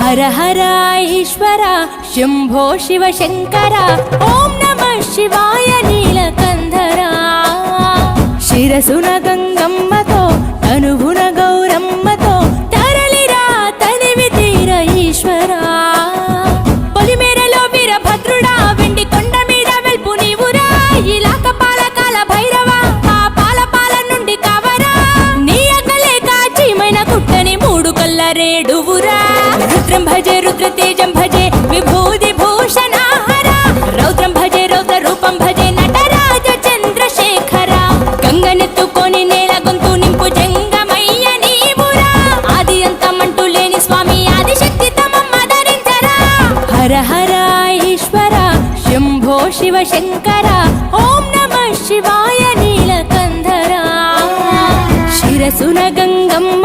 హర హర ఈశ్వర శంభో శివ శంకర ఓం నమః శివాయ నీలకంధర శిరసున గంగమ్మతో తనువున గౌరమ్మతో తరలిరా తనివి తీర ఈశ్వరా పొలిమేరలో వీరభద్రుడా వెండి కొండ మీద వెల్పు నీవురా ఇలాక పాలకాల భైరవ ఆ పాల నుండి కవరా నీ అగలే కాచీమైన కుట్టని మూడు కల్ల రేడువురా రుద్రం భజే రుద్ర తేజం భజే విభూతి భూషణాహర రౌద్రం భజే రౌద్ర రూపం భజే నటరాజ చంద్రశేఖర గంగనెత్తుకొని నేల గొంతు నింపు జంగమయ్య నీవురా ఆది అంతమంటూ లేని స్వామి ఆదిశక్తి తమమ్మ ధరించరా హర హర ఈశ్వర శంభో శివ శంకర ఓం నమః శివాయ నీలకంధర శిరసున గంగమ్మ